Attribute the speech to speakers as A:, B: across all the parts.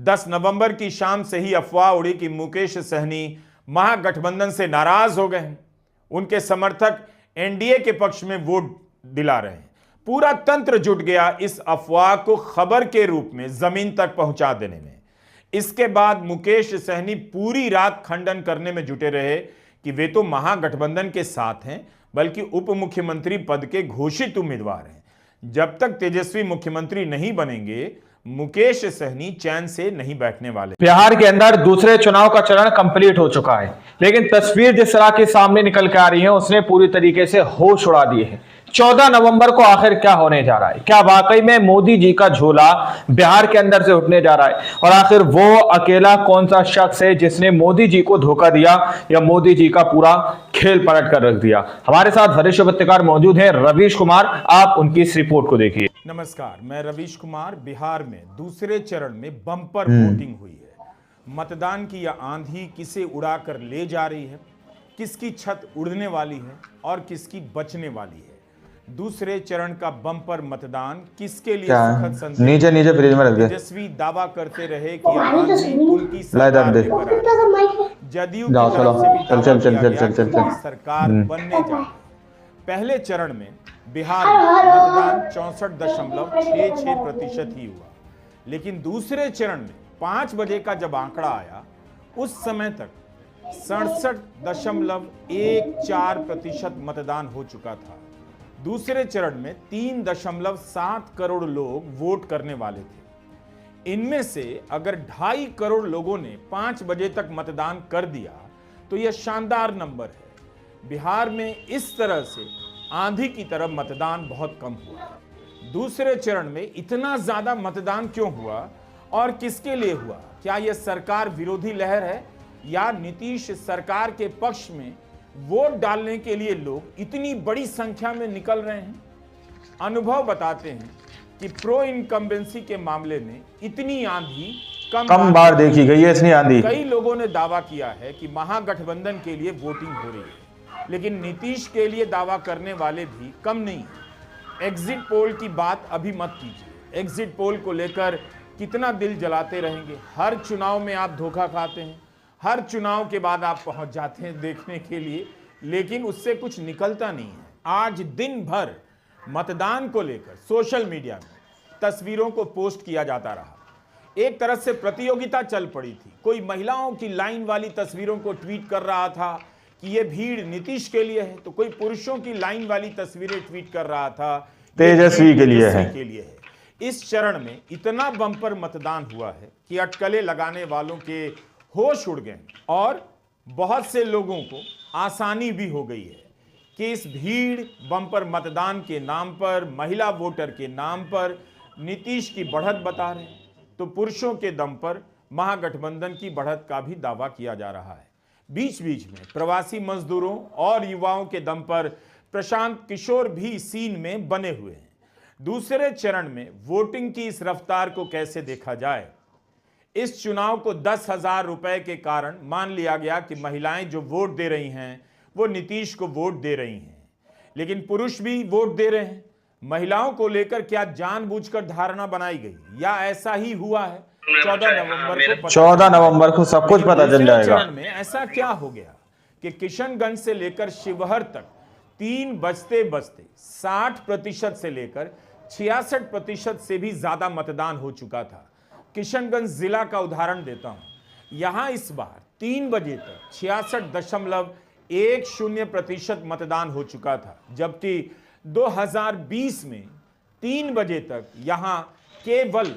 A: 10 नवंबर की शाम से ही अफवाह उड़ी कि मुकेश सहनी महागठबंधन से नाराज हो गए हैं। उनके समर्थक एनडीए के पक्ष में वोट दिला रहे हैं। पूरा तंत्र जुट गया इस अफवाह को खबर के रूप में जमीन तक पहुंचा देने में। इसके बाद मुकेश सहनी पूरी रात खंडन करने में जुटे रहे कि वे तो महागठबंधन के साथ हैं, बल्कि उप मुख्यमंत्री पद के घोषित उम्मीदवार हैं। जब तक तेजस्वी मुख्यमंत्री नहीं बनेंगे, मुकेश सहनी चैन से नहीं बैठने वाले।
B: बिहार के अंदर दूसरे चुनाव का चरण कंप्लीट हो चुका है, लेकिन तस्वीर जिस तरह के सामने निकल के आ रही है उसने पूरी तरीके से होश उड़ा दिए हैं। 14 नवंबर को आखिर क्या होने जा रहा है? क्या वाकई में मोदी जी का झोला बिहार के अंदर से उठने जा रहा है? और आखिर वो अकेला कौन सा शख्स है जिसने मोदी जी को धोखा दिया या मोदी जी का पूरा खेल पलट कर रख दिया? हमारे साथ वरिष्ठ पत्रकार मौजूद हैं रवीश कुमार, आप उनकी इस रिपोर्ट को देखिए।
A: नमस्कार, मैं रवीश कुमार। बिहार में दूसरे चरण में बम्पर वोटिंग हुई है। मतदान की यह आंधी किसे उड़ाकर ले जा रही है, किसकी छत उड़ने वाली है और किसकी बचने वाली है। दूसरे चरण का बम्पर मतदान किसके लिए सुखद संदेश?
B: नीचे नीचे फ्रिज में रख दे।
A: तेजस्वी दावा करते रहे कि आंधी उनकी सरकार जदयू की तरफ से भी दावा किया गया कि उनकी सरकार बनने जा रही है। पहले चरण में बिहार में मतदान 64.66% ही हुआ, लेकिन दूसरे चरण में 5 बजे का जब आंकड़ा आया, उस समय तक 67.14% मतदान हो चुका था। दूसरे चरण में 3.7 करोड़ लोग वोट करने वाले थे। इनमें से अगर 2.5 करोड़ लोगों ने 5 बजे तक मतदान कर दिया तो यह शानदार नंबर है। बिहार में इस तरह से आंधी की तरह मतदान बहुत कम हुआ। दूसरे चरण में इतना ज्यादा मतदान क्यों हुआ और किसके लिए हुआ? क्या यह सरकार विरोधी लहर है या नीतीश सरकार के पक्ष में वोट डालने के लिए लोग इतनी बड़ी संख्या में निकल रहे हैं? अनुभव बताते हैं कि प्रो इनकम्बेंसी के मामले में इतनी आंधी कम बार देखी गई है। इतनी आंधी कई लोगों ने दावा किया है कि महागठबंधन के लिए वोटिंग हो रही है, लेकिन नीतीश के लिए दावा करने वाले भी कम नहीं। एग्जिट पोल की बात अभी मत कीजिए। एग्जिट पोल को लेकर कितना दिल जलाते रहेंगे। हर चुनाव में आप धोखा खाते हैं, हर चुनाव के बाद आप पहुंच जाते हैं देखने के लिए, लेकिन उससे कुछ निकलता नहीं है। आज दिन भर मतदान को लेकर सोशल मीडिया में तस्वीरों को पोस्ट किया जाता रहा। एक तरह से प्रतियोगिता चल पड़ी थी। कोई महिलाओं की लाइन वाली तस्वीरों को ट्वीट कर रहा था कि ये भीड़ नीतीश के लिए है, तो कोई पुरुषों की लाइन वाली तस्वीरें ट्वीट कर रहा था
B: तेजस्वी के लिए है।
A: इस चरण में इतना बम्पर मतदान हुआ है कि अटकलें लगाने वालों के होश उड़ गए और बहुत से लोगों को आसानी भी हो गई है कि इस भीड़ बम्पर मतदान के नाम पर, महिला वोटर के नाम पर नीतीश की बढ़त बता रहे हैं, तो पुरुषों के दम पर महागठबंधन की बढ़त का भी दावा किया जा रहा है। बीच बीच में प्रवासी मजदूरों और युवाओं के दम पर प्रशांत किशोर भी सीन में बने हुए हैं। दूसरे चरण में वोटिंग की इस रफ्तार को कैसे देखा जाए? इस चुनाव को 10,000 रुपए के कारण मान लिया गया कि महिलाएं जो वोट दे रही हैं वो नीतीश को वोट दे रही हैं, लेकिन पुरुष भी वोट दे रहे हैं। महिलाओं को लेकर क्या जानबूझकर धारणा बनाई गई या ऐसा ही हुआ है? 14 नवंबर को सब कुछ पता चल जाएगा। चरण में ऐसा क्या हो गया कि किशनगंज से लेकर शिवहर तक 3 बजते बजते 60% से लेकर 66% से भी ज्यादा मतदान हो चुका था। किशनगंज जिला का उदाहरण देता हूं। यहां इस बार 3 बजे तक 66.10% मतदान हो चुका था, जबकि 2020 में 3 बजे तक यहां केवल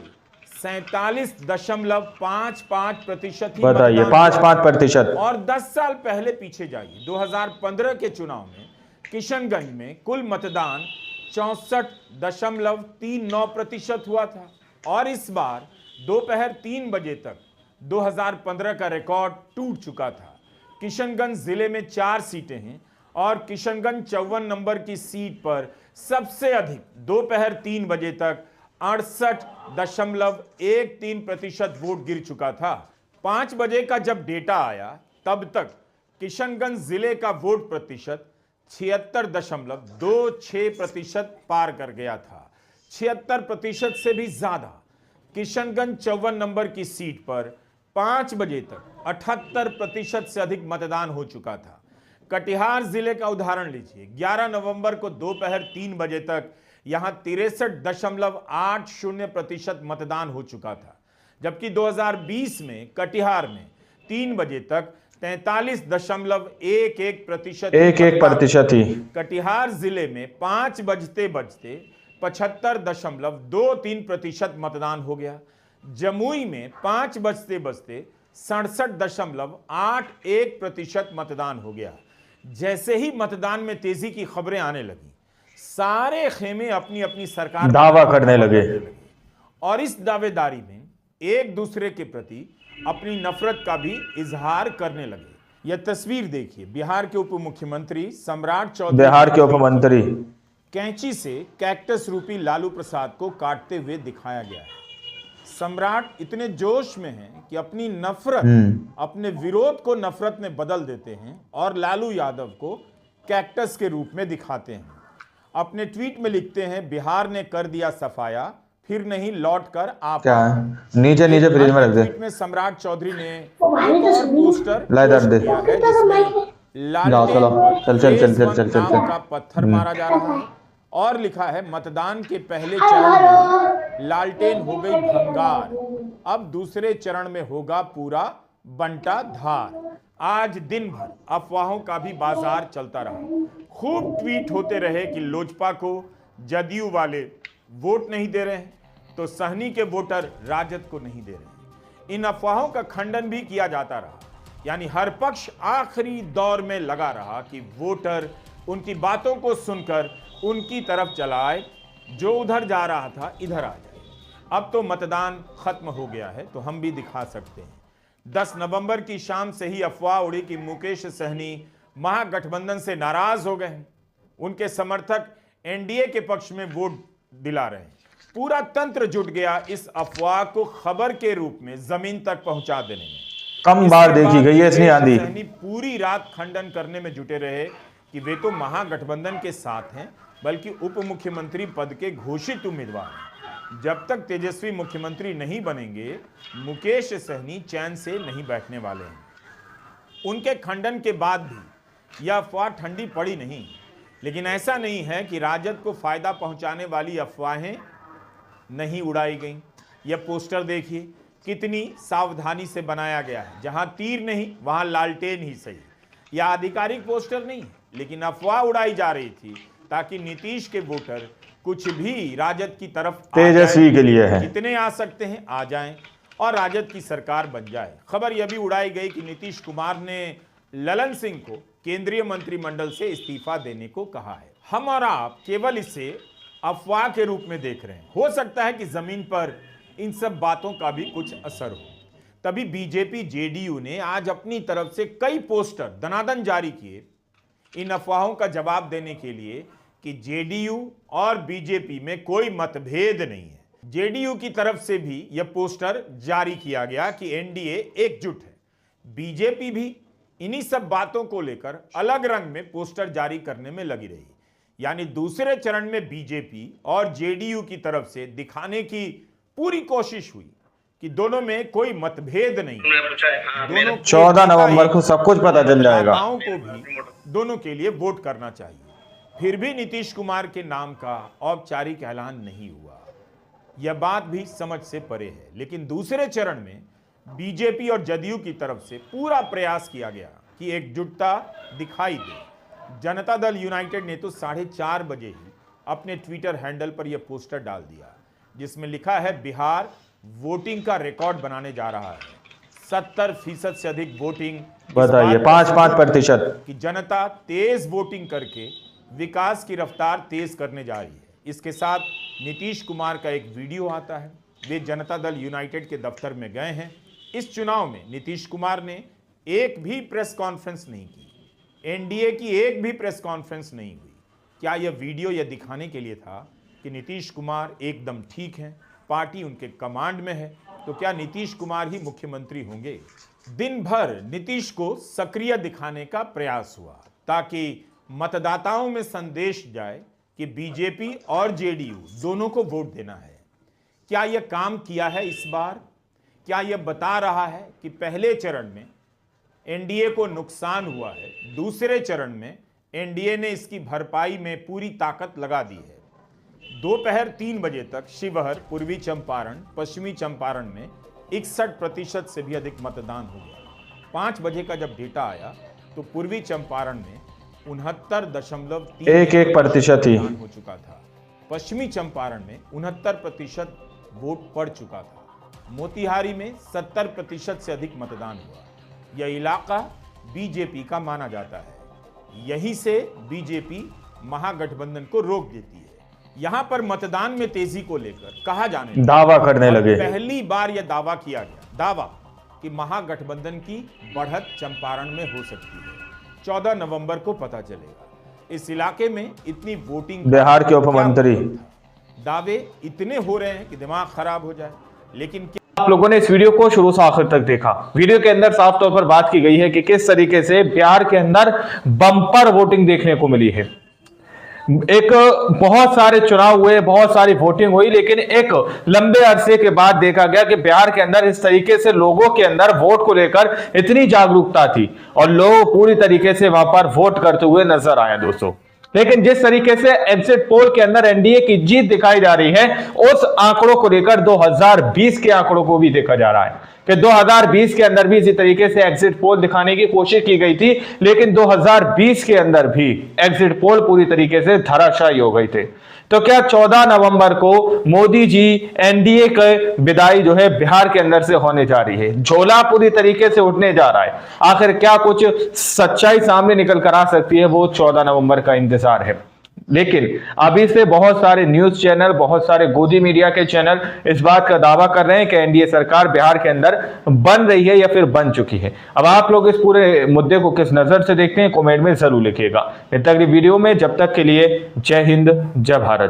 A: 47.55% ही
B: बताइए, 5%।
A: और 10 साल पहले पीछे जाइए, 2015 के चुनाव में किशनगंज में कुल मतदान 64.39% हुआ था। और इस बार दोपहर 3 बजे तक 2015 का रिकॉर्ड टूट चुका था। किशनगंज जिले में 4 सीटें हैं और किशनगंज 54 नंबर की सीट पर सबसे अधिक दोपहर 3 बजे तक 68.13% वोट गिर चुका था। 5 बजे का जब डेटा आया तब तक किशनगंज जिले का वोट प्रतिशत 76.26% पार कर गया था। 76% से भी ज्यादा। किशनगंज 54 नंबर की सीट पर 5 बजे तक 78% से अधिक मतदान हो चुका था। कटिहार जिले का उदाहरण लीजिए, 11 नवंबर को दोपहर 3 बजे तक यहां 63.80% मतदान हो चुका था, जबकि 2020 में कटिहार में 3 बजे तक 43.11%
B: ही
A: कटिहार जिले में 5 बजते बजते 75.23% मतदान हो गया। जमुई में 5 बजते बजते 67.81% मतदान हो गया। जैसे ही मतदान में तेजी की खबरें आने लगी, सारे खेमे अपनी अपनी सरकार
B: दावा करने लगे
A: और इस दावेदारी में एक दूसरे के प्रति अपनी नफरत का भी इजहार करने लगे। यह तस्वीर देखिए, बिहार के उप मुख्यमंत्री सम्राट चौधरी,
B: बिहार के उपमंत्री
A: कैंची से कैक्टस रूपी लालू प्रसाद को काटते हुए दिखाया गया है। सम्राट इतने जोश में हैं कि अपनी नफरत, अपने विरोध को नफरत में बदल देते हैं और लालू यादव को कैक्टस के रूप में दिखाते हैं। अपने ट्वीट में लिखते हैं, बिहार ने कर दिया सफाया, फिर नहीं लौट कर आप।
B: क्या है? नीचे नीचे फ्रिज में रख दे।
A: ट्वीट में सम्राट चौधरी ने एक और पोस्टर
B: ला इधर दे।
A: किया है जिसमें लालटेन पर
B: चल
A: नाम का पत्थर मारा जा रहा है और लिखा है, मतदान के पहले चरण में लालटेन हो गई भंगार, अब दूसरे चरण में होगा पूरा बंटा धार। आज दिन भर अफवाहों का भी बाजार चलता रहा। खूब ट्वीट होते रहे कि लोजपा को जदयू वाले वोट नहीं दे रहे हैं, तो सहनी के वोटर राजद को नहीं दे रहे हैं। इन अफवाहों का खंडन भी किया जाता रहा, यानी हर पक्ष आखिरी दौर में लगा रहा कि वोटर उनकी बातों को सुनकर उनकी तरफ चलाए, जो उधर जा रहा था इधर आ जाए। अब तो मतदान खत्म हो गया है, तो हम भी दिखा सकते हैं। 10 नवंबर की शाम से ही अफवाह उड़ी कि मुकेश सहनी महागठबंधन से नाराज हो गए हैं। उनके समर्थक एनडीए के पक्ष में वोट दिला रहे हैं। पूरा तंत्र जुट गया इस अफवाह को खबर के रूप में जमीन तक पहुंचा देने में।
B: कम बार देखी गई है इसने आंधी।
A: सहनी पूरी रात खंडन करने में जुटे रहे कि वे तो महागठबंधन के साथ हैं, बल्कि उप मुख्यमंत्री पद के घोषित उम्मीदवार हैं। जब तक तेजस्वी मुख्यमंत्री नहीं बनेंगे, मुकेश सहनी चैन से नहीं बैठने वाले हैं। उनके खंडन के बाद भी यह अफवाह ठंडी पड़ी नहीं, लेकिन ऐसा नहीं है कि राजद को फायदा पहुंचाने वाली अफवाहें नहीं उड़ाई गई। यह पोस्टर देखिए, कितनी सावधानी से बनाया गया है। जहां तीर नहीं वहां लालटेन ही सही। यह आधिकारिक पोस्टर नहीं है, लेकिन अफवाह उड़ाई जा रही थी ताकि नीतीश के वोटर कुछ भी राजद की तरफ
B: तेजस्वी के लिए है,
A: कितने आ सकते हैं आ जाएं और राजद की सरकार बन जाए। खबर यह भी उड़ाई गई कि नीतीश कुमार ने ललन सिंह को केंद्रीय मंत्रिमंडल से इस्तीफा देने को कहा है। हम और आप केवल इसे अफवाह के रूप में देख रहे हैं। हो सकता है कि जमीन पर इन सब बातों का भी कुछ असर हो। तभी बीजेपी जेडीयू ने आज अपनी तरफ से कई पोस्टर दनादन जारी किए इन अफवाहों का जवाब देने के लिए कि जेडीयू और बीजेपी में कोई मतभेद नहीं है। जेडीयू की तरफ से भी यह पोस्टर जारी किया गया कि एनडीए एकजुट है। बीजेपी भी इन्हीं सब बातों को लेकर अलग रंग में पोस्टर जारी करने में लगी रही। यानी दूसरे चरण में बीजेपी और जेडीयू की तरफ से दिखाने की पूरी कोशिश हुई कि दोनों में कोई मतभेद नहीं। दोनों
B: 14 नवंबर को सब कुछ पता चल जाएगा।
A: को भी दोनों के लिए वोट करना चाहिए। फिर भी नीतीश कुमार के नाम का औपचारिक ऐलान नहीं हुआ। यह बात भी समझ से परे है। लेकिन दूसरे चरण में बीजेपी और जदयू की तरफ से पूरा प्रयास किया गया कि एकजुटता दिखाई दे। जनता दल यूनाइटेड ने तो 4:30 बजे ही अपने ट्विटर हैंडल पर यह पोस्टर डाल दिया, जिसमें लिखा है, बिहार वोटिंग का रिकॉर्ड बनाने जा रहा है। 70% से अधिक वोटिंग।
B: बताइए, 5%
A: कि जनता तेज वोटिंग करके विकास की रफ्तार तेज करने जा रही है। इसके साथ नीतीश कुमार का एक वीडियो आता है। वे जनता दल यूनाइटेड के दफ्तर में गए हैं। इस चुनाव में नीतीश कुमार ने एक भी प्रेस कॉन्फ्रेंस नहीं की, एनडीए की एक भी प्रेस कॉन्फ्रेंस नहीं हुई। क्या यह वीडियो यह दिखाने के लिए था कि नीतीश कुमार एकदम ठीक हैं, पार्टी उनके कमांड में है, तो क्या नीतीश कुमार ही मुख्यमंत्री होंगे? दिन भर नीतीश को सक्रिय दिखाने का प्रयास हुआ ताकि मतदाताओं में संदेश जाए कि बीजेपी और जेडीयू दोनों को वोट देना है। क्या यह काम किया है इस बार? क्या यह बता रहा है कि पहले चरण में एनडीए को नुकसान हुआ है, दूसरे चरण में एनडीए ने इसकी भरपाई में पूरी ताकत लगा दी है? दोपहर 3 बजे तक शिवहर, पूर्वी चंपारण, पश्चिमी चंपारण में 61% से भी अधिक मतदान हो गया। 5 बजे का जब डेटा आया तो पूर्वी चंपारण में 69.31%
B: ही
A: हो चुका था। पश्चिमी चंपारण में 69% वोट पड़ चुका था। मोतिहारी में 70% से अधिक मतदान हुआ। यह इलाका बीजेपी का माना जाता है। यहीं से बीजेपी महागठबंधन को रोक देती है। यहां पर मतदान में तेजी को लेकर कहा जाने लगा,
B: दावा करने लगे।
A: पहली बार यह दावा किया गया, दावा कि महागठबंधन की बढ़त चंपारण में हो सकती है। 14 नवंबर को पता चलेगा। इस इलाके में इतनी वोटिंग,
B: बिहार के उपमंत्री,
A: दावे इतने हो रहे हैं कि दिमाग खराब हो जाए। लेकिन
B: आप लोगों ने इस वीडियो को शुरू से आखिर तक देखा। वीडियो के अंदर साफ तौर पर बात की गई है कि किस तरीके से बिहार के अंदर बम्पर वोटिंग देखने को मिली है। एक बहुत सारे चुनाव हुए, बहुत सारी वोटिंग हुई, लेकिन एक लंबे अरसे के बाद देखा गया कि बिहार के अंदर इस तरीके से लोगों के अंदर वोट को लेकर इतनी जागरूकता थी और लोग पूरी तरीके से वहां पर वोट करते हुए नजर आए दोस्तों। लेकिन जिस तरीके से एग्जिट पोल के अंदर एनडीए की जीत दिखाई जा रही है, उस आंकड़ों को लेकर 2020 के आंकड़ों को भी देखा जा रहा है कि 2020 के अंदर भी इसी तरीके से एग्जिट पोल दिखाने की कोशिश की गई थी, लेकिन 2020 के अंदर भी एग्जिट पोल पूरी तरीके से धराशायी हो गए थे। तो क्या 14 नवंबर को मोदी जी एनडीए के विदाई जो है बिहार के अंदर से होने जा रही है? झोला पूरी तरीके से उठने जा रहा है। आखिर क्या कुछ सच्चाई सामने निकल कर आ सकती है, वो 14 नवंबर का इंतजार है। लेकिन अभी से बहुत सारे न्यूज चैनल, बहुत सारे गोदी मीडिया के चैनल इस बात का दावा कर रहे हैं कि एनडीए सरकार बिहार के अंदर बन रही है या फिर बन चुकी है। अब आप लोग इस पूरे मुद्दे को किस नजर से देखते हैं, कमेंट में जरूर लिखिएगा। इस तक वीडियो में जब तक के लिए जय हिंद, जय भारत।